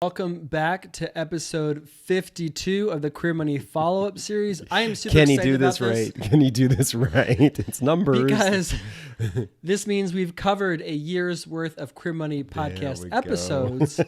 Welcome back to episode 52 of the Queer Money follow-up series. I am super excited excited about this. Can you do this right? It's numbers. Because this means we've covered a year's worth of Queer Money podcast episodes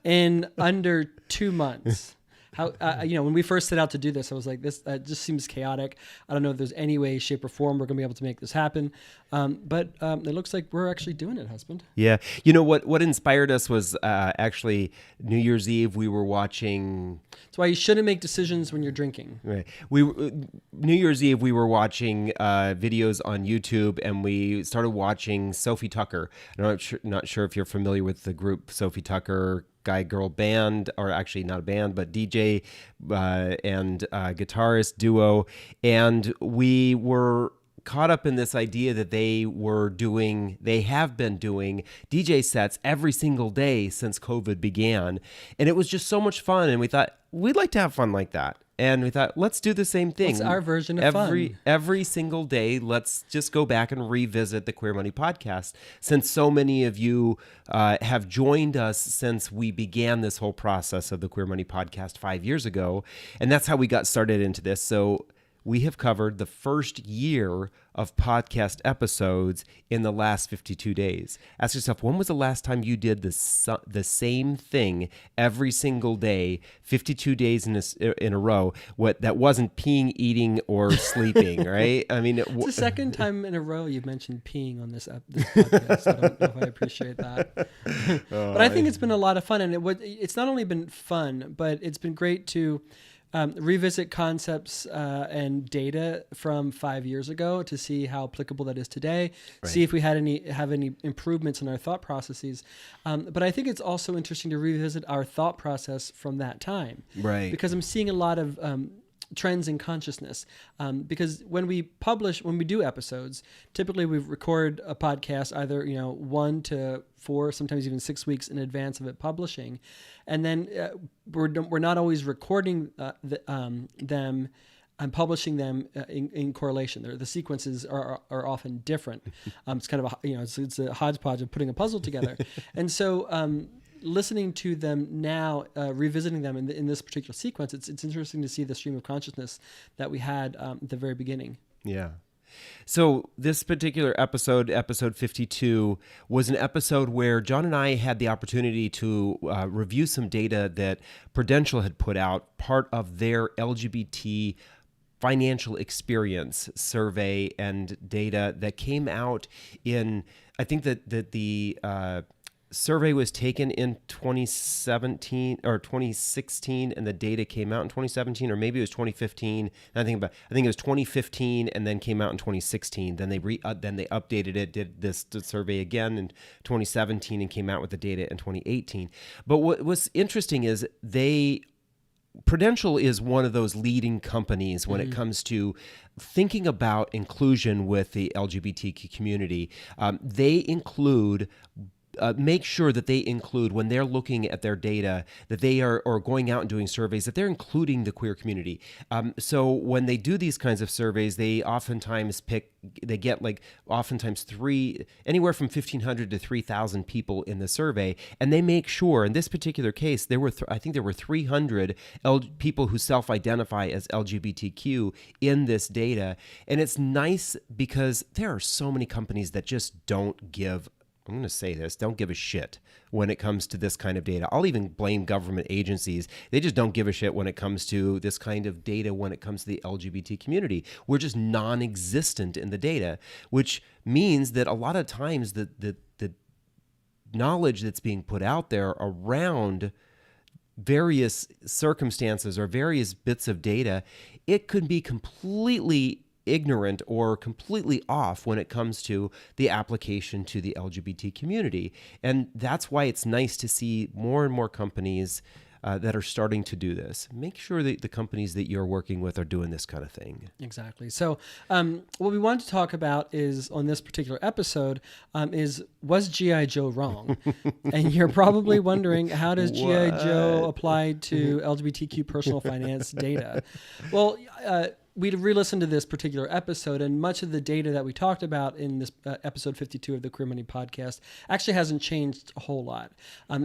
in under 2 months. How when we first set out to do this, I was like, this just seems chaotic. I don't know if there's any way, shape, or form we're going to be able to make this happen. But it looks like we're actually doing it, husband. Yeah. You know, what inspired us was actually New Year's Eve. We were watching... That's why you shouldn't make decisions when you're drinking. Right. New Year's Eve, we were watching videos on YouTube, and we started watching Sophie Tucker. I'm not sure if you're familiar with the group Sophie Tucker, guy girl band, or actually not a band, but DJ and guitarist duo. And we were caught up in this idea that they have been doing DJ sets every single day since COVID began. And it was just so much fun. And we thought, we'd like to have fun like that. And we thought, let's do the same thing. It's our version of fun. Every single day, let's just go back and revisit the Queer Money podcast. Since so many of you have joined us since we began this whole process of the Queer Money podcast 5 years ago. And that's how we got started into this. So we have covered the first year of podcast episodes in the last 52 days. Ask yourself, when was the last time you did the same thing every single day, 52 days in a row? That wasn't peeing, eating, or sleeping, right? I mean, it's the second time in a row you've mentioned peeing on this podcast. I don't know if I appreciate that. But I think it's been a lot of fun. And it's not only been fun, but it's been great to revisit concepts and data from 5 years ago to see how applicable that is today, right. See if we have any improvements in our thought processes. But I think it's also interesting to revisit our thought process from that time. Right. Because I'm seeing a lot of trends in consciousness. Because when we do episodes, typically we record a podcast either 1 to 4, sometimes even 6 weeks in advance of it publishing, and then we're not always recording them and publishing them in correlation. The sequences are often different. It's kind of it's a hodgepodge of putting a puzzle together, and so. Listening to them now, revisiting them in this particular sequence, it's interesting to see the stream of consciousness that we had at the very beginning. Yeah. So this particular episode 52, was an episode where John and I had the opportunity to review some data that Prudential had put out, part of their LGBT Financial Experience Survey and data that came out in, I think that the survey was taken in 2017 or 2016, and the data came out in 2017, or maybe it was 2015. I think it was 2015, and then came out in 2016. Then they updated it, did this survey again in 2017, and came out with the data in 2018. But what was interesting is Prudential is one of those leading companies when it comes to thinking about inclusion with the LGBTQ community. They include. Make sure that they include, when they're looking at their data, that they are going out and doing surveys, that they're including the queer community. So when they do these kinds of surveys, they oftentimes get anywhere from 1,500 to 3,000 people in the survey, and they make sure, in this particular case, I think there were 300 people who self-identify as LGBTQ in this data. And it's nice because there are so many companies that just don't give a shit when it comes to this kind of data. I'll even blame government agencies. They just don't give a shit when it comes to this kind of data when it comes to the LGBT community. We're just non-existent in the data, which means that a lot of times the knowledge that's being put out there around various circumstances or various bits of data, it could be completely ignorant or completely off when it comes to the application to the LGBT community. And that's why it's nice to see more and more companies that are starting to do this. Make sure that the companies that you're working with are doing this kind of thing. Exactly. So what we want to talk about is, on this particular episode, was Gi Joe wrong? And you're probably wondering, how does Gi Joe apply to LGBTQ personal finance data? Well, we re-listened to this particular episode, and much of the data that we talked about in this episode 52 of the Career Money podcast actually hasn't changed a whole lot.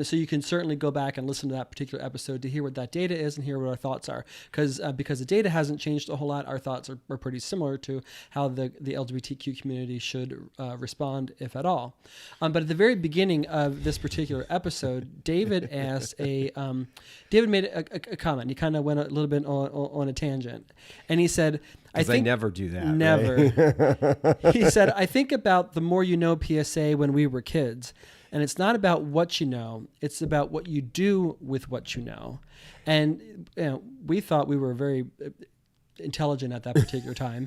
So you can certainly go back and listen to that particular episode to hear what that data is and hear what our thoughts are. Because the data hasn't changed a whole lot, our thoughts are pretty similar to how the LGBTQ community should respond, if at all. But at the very beginning of this particular episode, David made a comment. He kind of went a little bit on a tangent, and he said, I never do that. Never. Right? He said, I think about the more you know PSA when we were kids, and it's not about what you know, it's about what you do with what you know. And we thought we were very intelligent at that particular time.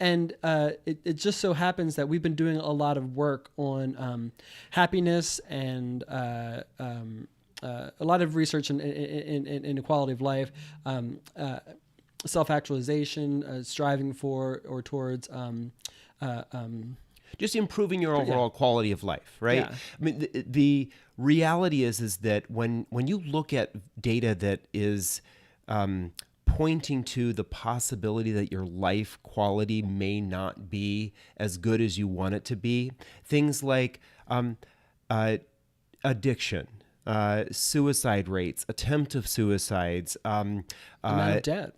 It just so happens that we've been doing a lot of work on happiness and a lot of research in quality of life, self-actualization, striving for or towards just improving your overall quality of life, right? Yeah. I mean, the reality is that when you look at data that is pointing to the possibility that your life quality may not be as good as you want it to be, things like addiction, suicide rates, attempt of suicides, amount of debt.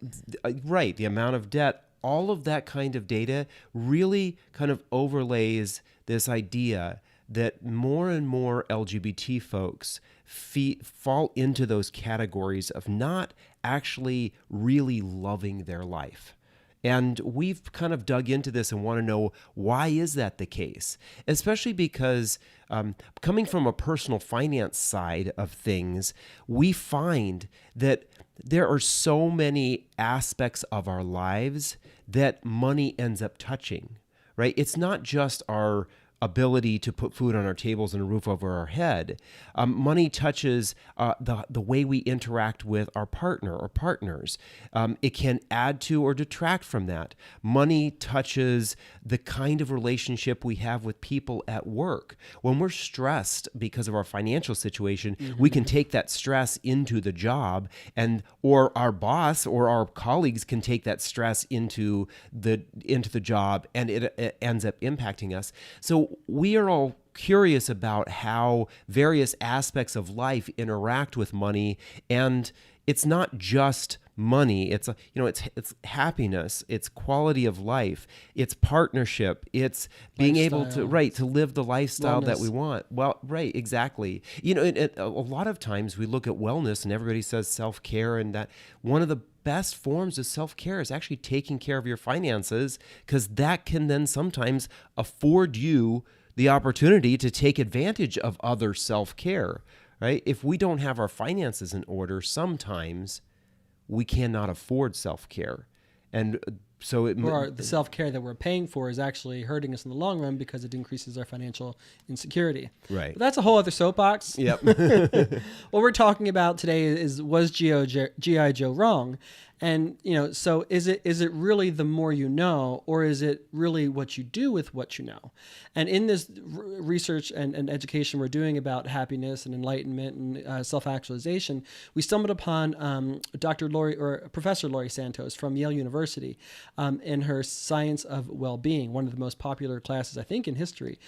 Right, the amount of debt, all of that kind of data really kind of overlays this idea that more and more LGBT folks fall into those categories of not actually really loving their life. And we've kind of dug into this and want to know, why is that the case? Especially because coming from a personal finance side of things, we find that there are so many aspects of our lives that money ends up touching, right? It's not just our ability to put food on our tables and a roof over our head. Money touches the way we interact with our partner or partners. It can add to or detract from that. Money touches the kind of relationship we have with people at work. When we're stressed because of our financial situation, we can take that stress into the job, or our boss or our colleagues can take that stress into the job, and it ends up impacting us. So we are all curious about how various aspects of life interact with money, and it's not just money. It's it's happiness, it's quality of life, it's partnership, it's being able to live the lifestyle that we want. Well, right, exactly. A lot of times we look at wellness and everybody says self-care, and that one of the best forms of self-care is actually taking care of your finances, because that can then sometimes afford you the opportunity to take advantage of other self-care, right? If we don't have our finances in order, sometimes we cannot afford self-care. And so the self-care that we're paying for is actually hurting us in the long run because it increases our financial insecurity. Right. But that's a whole other soapbox. Yep. What we're talking about today was Gi Joe wrong? And, so is it really the more you know, or is it really what you do with what you know? And in this research and education we're doing about happiness and enlightenment and self-actualization, we stumbled upon Professor Laurie Santos from Yale University in her Science of Well-Being, one of the most popular classes, I think, in history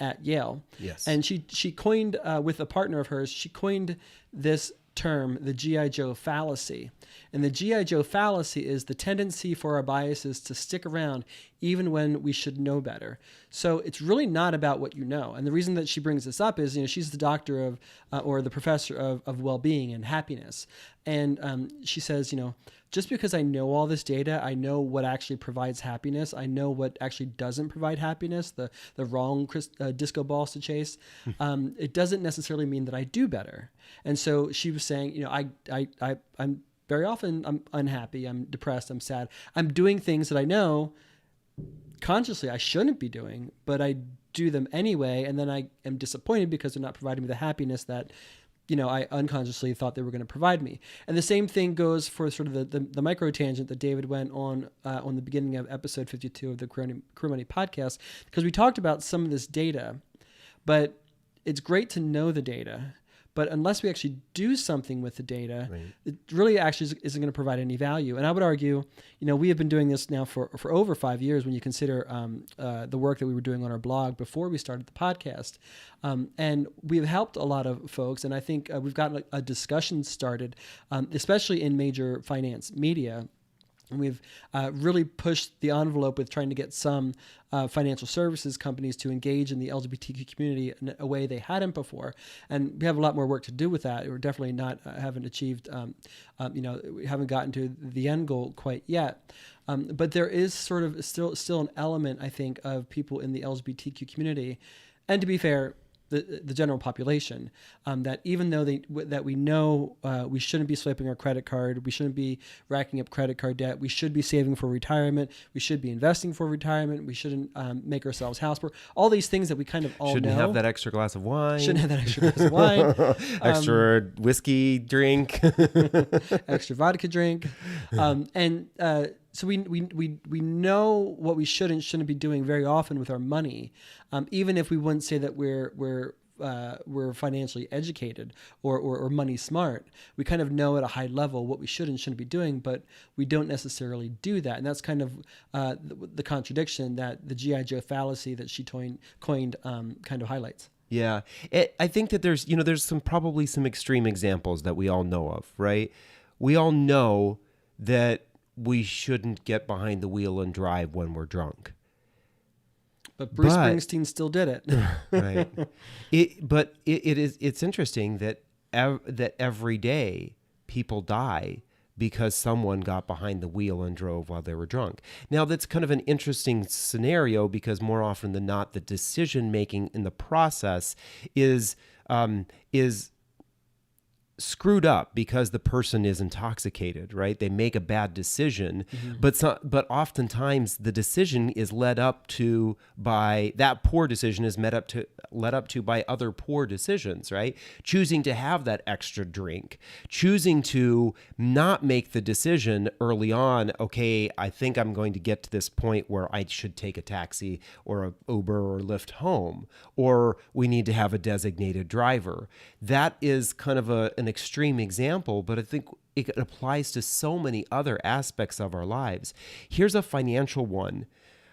at Yale. Yes. And she coined, with a partner of hers, she coined this term, the Gi Joe Fallacy. And the Gi Joe Fallacy is the tendency for our biases to stick around even when we should know better. So it's really not about what you know. And the reason that she brings this up is, she's the doctor of, or the professor of well-being and happiness. And she says, just because I know all this data, I know what actually provides happiness, I know what actually doesn't provide happiness, the wrong disco balls to chase, it doesn't necessarily mean that I do better. And so she was saying, I'm very often I'm unhappy, I'm depressed, I'm sad. I'm doing things that I know consciously I shouldn't be doing, but I do them anyway, and then I am disappointed because they're not providing me the happiness that I unconsciously thought they were going to provide me. And the same thing goes for sort of the micro tangent that David went on the beginning of episode 52 of the Career Money podcast, because we talked about some of this data, but it's great to know the data, but unless we actually do something with the data, Right. it really actually isn't going to provide any value. And I would argue, we have been doing this now for over 5 years when you consider the work that we were doing on our blog before we started the podcast. And we've helped a lot of folks, and I think we've gotten a discussion started, especially in major finance media. And we've really pushed the envelope with trying to get some financial services companies to engage in the LGBTQ community in a way they hadn't before. And we have a lot more work to do with that. We're definitely haven't achieved, we haven't gotten to the end goal quite yet. But there is sort of still an element, I think, of people in the LGBTQ community. And to be fair, the general population, that even though that we know we shouldn't be swiping our credit card, we shouldn't be racking up credit card debt, we should be saving for retirement, we should be investing for retirement, we shouldn't make ourselves house poor. All these things that we kind of all Shouldn't know. have that extra glass of wine. Shouldn't have that extra glass of wine. Extra whiskey drink. Extra vodka drink, so we know what we should and shouldn't be doing very often with our money, even if we wouldn't say that we're financially educated or money smart. We kind of know at a high level what we should and shouldn't be doing, but we don't necessarily do that. And that's kind of the contradiction that the Gi Joe fallacy that she coined kind of highlights. Yeah, I think that there's probably some extreme examples that we all know of, right? We all know that we shouldn't get behind the wheel and drive when we're drunk. But Bruce Springsteen still did it. Right. It's interesting that every day people die because someone got behind the wheel and drove while they were drunk. Now, that's kind of an interesting scenario because more often than not, the decision making in the process is screwed up because the person is intoxicated, right? They make a bad decision, but oftentimes the decision is led up to by that poor decision is led up to by other poor decisions, right? Choosing to have that extra drink, choosing to not make the decision early on, okay, I think I'm going to get to this point where I should take a taxi or a Uber or Lyft home, or we need to have a designated driver. That is kind of an extreme example, but I think it applies to so many other aspects of our lives. Here's a financial one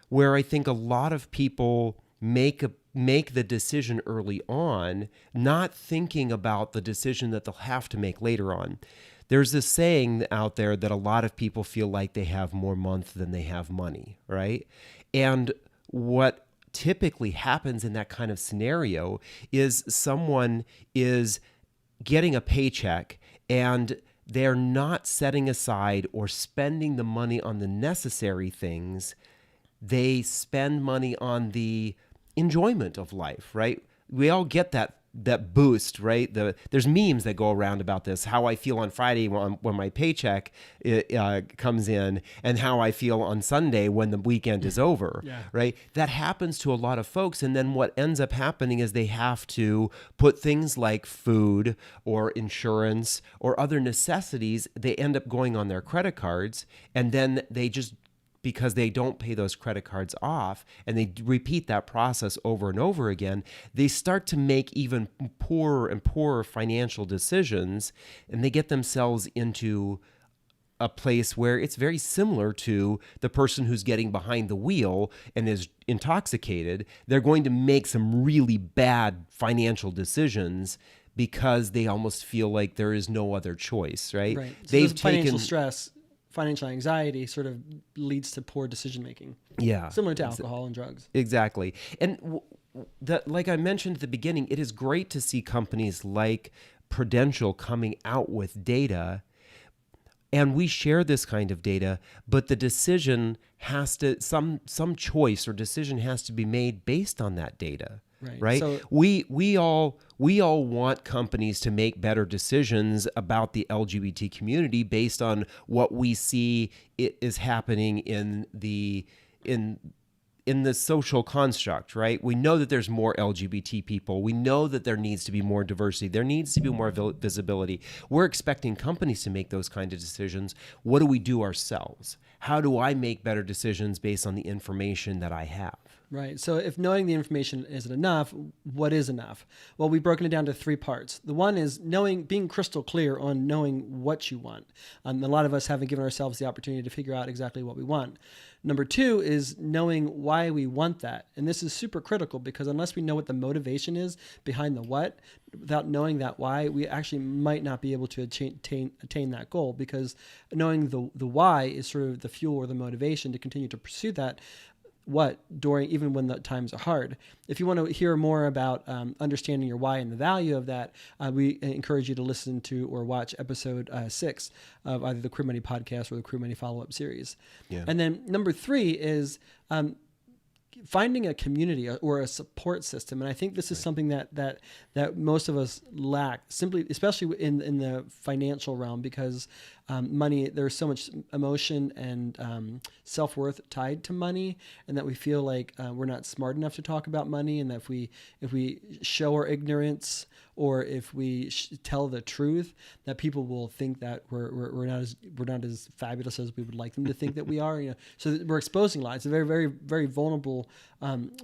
where I think a lot of people make the decision early on, not thinking about the decision that they'll have to make later on. There's this saying out there that a lot of people feel like they have more month than they have money, right? And what typically happens in that kind of scenario is someone is getting a paycheck and they're not setting aside or spending the money on the necessary things. They spend money on the enjoyment of life, right? We all get that boost, right? There's memes that go around about this, how I feel on Friday when my paycheck comes in and how I feel on Sunday when the weekend is over, right? That happens to a lot of folks. And then what ends up happening is they have to put things like food or insurance or other necessities, they end up going on their credit cards, and then they just, because they don't pay those credit cards off and they repeat that process over and over again, they start to make even poorer and poorer financial decisions, and they get themselves into a place where it's very similar to the person who's getting behind the wheel and is intoxicated. They're going to make some really bad financial decisions because they almost feel like there is no other choice, right? Right. So they've financial stress, financial anxiety sort of leads to poor decision making. Yeah. Similar to alcohol and drugs. Exactly. And like I mentioned at the beginning, it is great to see companies like Prudential coming out with data, and we share this kind of data, but the decision has to, some choice or decision has to be made based on that data. Right. So we all want companies to make better decisions about the LGBT community based on what we see is happening in the social construct, right? We know that there's more LGBT people. We know that there needs to be more diversity. There needs to be more visibility. We're expecting companies to make those kind of decisions. What do we do ourselves? How do I make better decisions based on the information that I have? Right. So if knowing the information isn't enough, what is enough? Well, we've broken it down to 3 parts. The one is being crystal clear on knowing what you want. A lot of us haven't given ourselves the opportunity to figure out exactly what we want. Number 2 is knowing why we want that. And this is super critical because unless we know what the motivation is behind the what, without knowing that why, we actually might not be able to attain that goal, because knowing the why is sort of the fuel or the motivation to continue to pursue that even when the times are hard. If you want to hear more about understanding your why and the value of that, we encourage you to listen to or watch episode 6 of either the Queer Money podcast or the Queer Money follow-up series. Yeah. And then number 3 is finding a community or a support system. And I think this is something that most of us lack, simply, especially in the financial realm, because money, there's so much emotion and self-worth tied to money, and that we feel like we're not smart enough to talk about money, and that if we show our ignorance or if we tell the truth, that people will think that we're not as fabulous as we would like them to think that we are. So we're exposing lies. It's a very, very, very vulnerable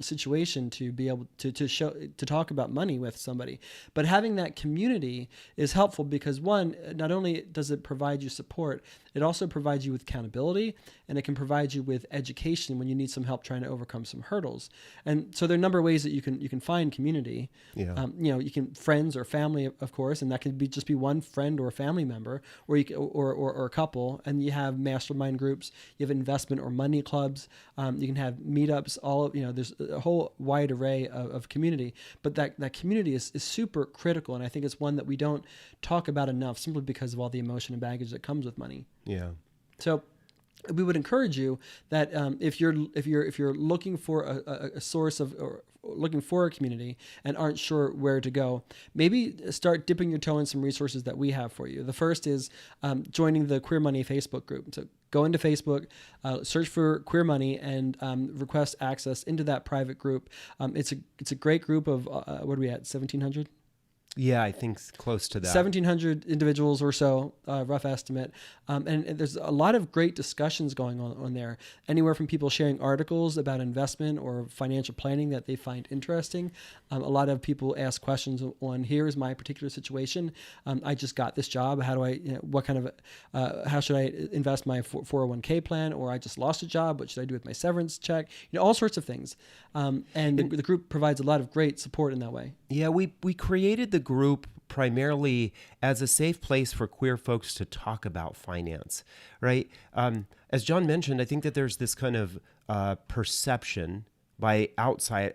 situation to be able to talk about money with somebody. But having that community is helpful because, one, not only does it provide you support, it also provides you with accountability, and it can provide you with education when you need some help trying to overcome some hurdles. And so there are a number of ways that you can find community. Yeah. You can friends or family, of course, and that can be just one friend or a family member, or or a couple. And you have mastermind groups, you have investment or money clubs, you can have meetups. There's a whole wide array of community. But that community is super critical, and I think it's one that we don't talk about enough, simply because of all the emotion and baggage that comes with money. Yeah. So we would encourage you that if you're looking for a source of, or looking for a community and aren't sure where to go, maybe start dipping your toe in some resources that we have for you. The first is joining the Queer Money Facebook group. So go into Facebook, search for Queer Money, and request access into that private group. It's a great group of what are we at, 1,700? Yeah, I think close to that. 1,700 individuals or so, rough estimate. And there's a lot of great discussions going on there, anywhere from people sharing articles about investment or financial planning that they find interesting. A lot of people ask questions on, here's my particular situation. I just got this job. How do I, how should I invest my 401k plan? Or I just lost a job. What should I do with my severance check? All sorts of things. And the group provides a lot of great support in that way. Yeah, we created the group primarily as a safe place for queer folks to talk about finance, right? As John mentioned, I think that there's this kind of perception by outside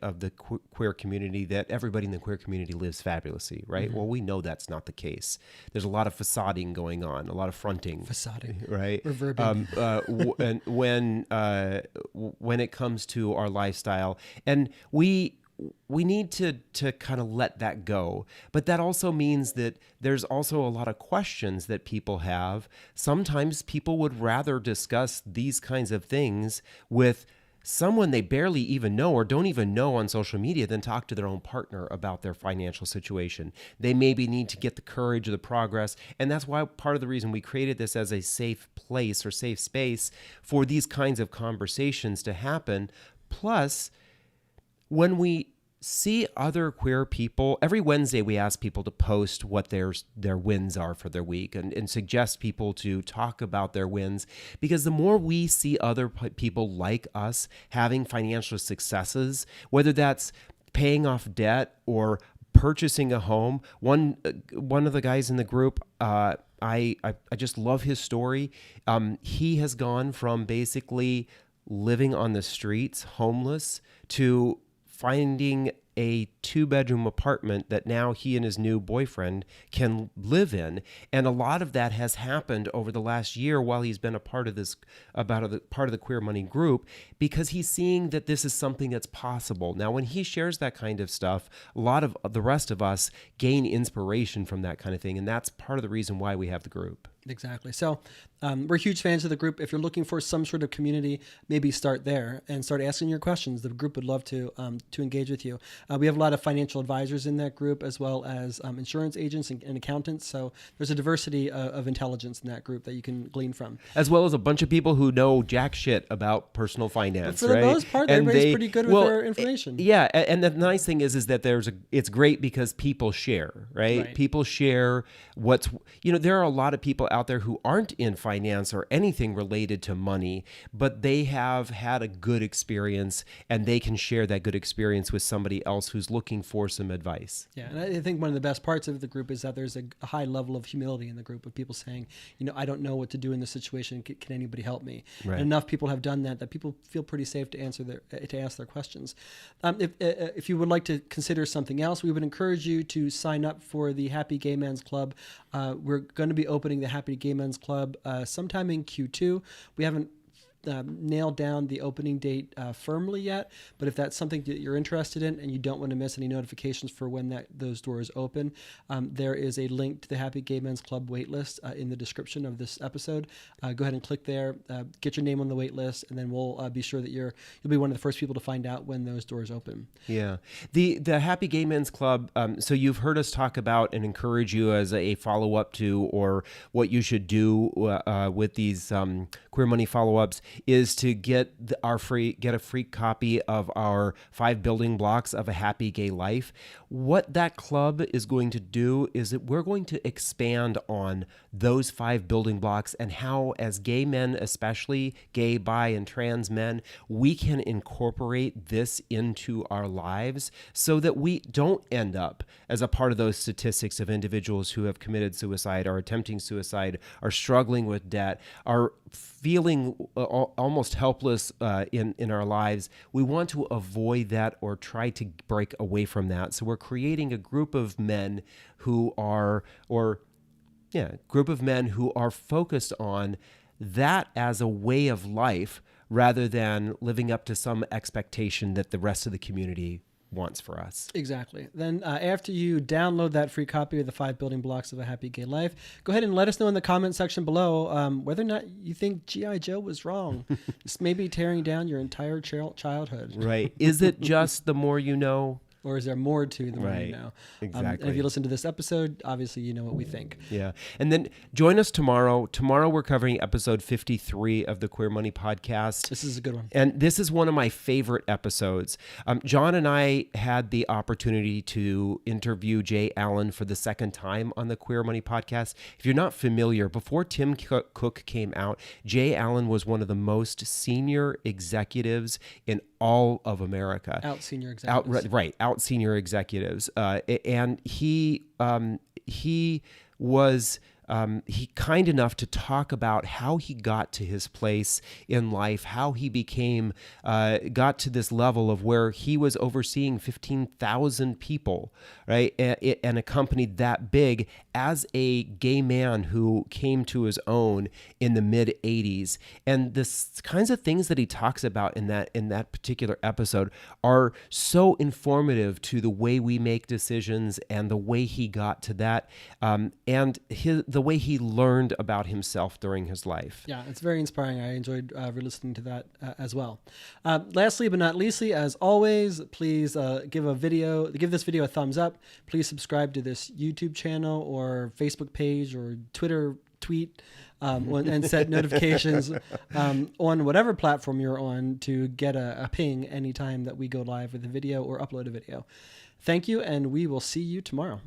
of the queer community that everybody in the queer community lives fabulously, right? Mm-hmm. Well, we know that's not the case. There's a lot of facading going on, a lot of fronting. Facading. Right? Reverbing. And when it comes to our lifestyle, and we need to kind of let that go. But that also means that there's also a lot of questions that people have. Sometimes people would rather discuss these kinds of things with someone they barely even know or don't even know on social media than talk to their own partner about their financial situation. They maybe need to get the courage or the progress. And that's why part of the reason we created this as a safe place or safe space for these kinds of conversations to happen. Plus, when we see other queer people, every Wednesday we ask people to post what their wins are for their week and suggest people to talk about their wins, because the more we see other people like us having financial successes, whether that's paying off debt or purchasing a home. One of the guys in the group, I just love his story. He has gone from basically living on the streets, homeless, to finding a 2-bedroom apartment that now he and his new boyfriend can live in. And a lot of that has happened over the last year while he's been a part of this, part of the Queer Money group, because he's seeing that this is something that's possible. Now, when he shares that kind of stuff, a lot of the rest of us gain inspiration from that kind of thing. And that's part of the reason why we have the group. Exactly. So We're huge fans of the group. If you're looking for some sort of community, maybe start there and start asking your questions. The group would love to engage with you. We have a lot of financial advisors in that group, as well as insurance agents and accountants. So there's a diversity of intelligence in that group that you can glean from. As well as a bunch of people who know jack shit about personal finance. But for the most part, everybody's pretty good with their information. Yeah, and the nice thing is that it's great because people share, right? People share there are a lot of people out there who aren't in finance or anything related to money, but they have had a good experience and they can share that good experience with somebody else who's looking for some advice. Yeah, and I think one of the best parts of the group is that there's a high level of humility in the group of people saying, I don't know what to do in this situation. Can anybody help me? Right. And enough people have done that people feel pretty safe to ask their questions. If you would like to consider something else, we would encourage you to sign up for the Happy Gay Men's Club. We're going to be opening the Happy Gay Men's Club sometime in Q2. We haven't nailed down the opening date firmly yet, but if that's something that you're interested in and you don't want to miss any notifications for when those doors open, there is a link to the Happy Gay Men's Club waitlist in the description of this episode. Go ahead and click there, get your name on the waitlist, and then we'll be sure that you'll be one of the first people to find out when those doors open. Yeah, the Happy Gay Men's Club. So you've heard us talk about and encourage you as a follow-up to, or what you should do with these Queer Money follow-ups, is to get a free copy of our 5 building blocks of a happy gay life. What that club is going to do is that we're going to expand on those 5 building blocks and how, as gay men, especially gay, bi, and trans men, we can incorporate this into our lives so that we don't end up as a part of those statistics of individuals who have committed suicide, are attempting suicide, are struggling with debt, are feeling almost helpless in our lives. We want to avoid that or try to break away from that. So we're creating a group of men who are focused on that as a way of life rather than living up to some expectation that the rest of the community wants for us. Exactly. Then after you download that free copy of the 5 building blocks of a happy gay life, go ahead and let us know in the comment section below whether or not you think Gi Joe was wrong. This may be tearing down your entire childhood. Right. Is it just the more you know? Or is there more to the more you know? Exactly. And if you listen to this episode, obviously you know what we think. Yeah. And then join us tomorrow. Tomorrow we're covering episode 53 of the Queer Money Podcast. This is a good one. And this is one of my favorite episodes. John and I had the opportunity to interview Jay Allen for the second time on the Queer Money Podcast. If you're not familiar, before Tim Cook came out, Jay Allen was one of the most senior executives in all of America. Out senior executives. Out senior executives. And he was kind enough to talk about how he got to his place in life, how he got to this level of where he was overseeing 15,000 people, right? And a company that big as a gay man who came to his own in the mid 80s. And the kinds of things that he talks about in that particular episode are so informative to the way we make decisions and the way he got to that, and the way he learned about himself during his life. Yeah, it's very inspiring. I enjoyed re-listening to that as well. Lastly, but not leastly, as always, please give this video a thumbs up. Please subscribe to this YouTube channel or Facebook page or Twitter tweet, and set notifications on whatever platform you're on to get a ping anytime that we go live with a video or upload a video. Thank you, and we will see you tomorrow.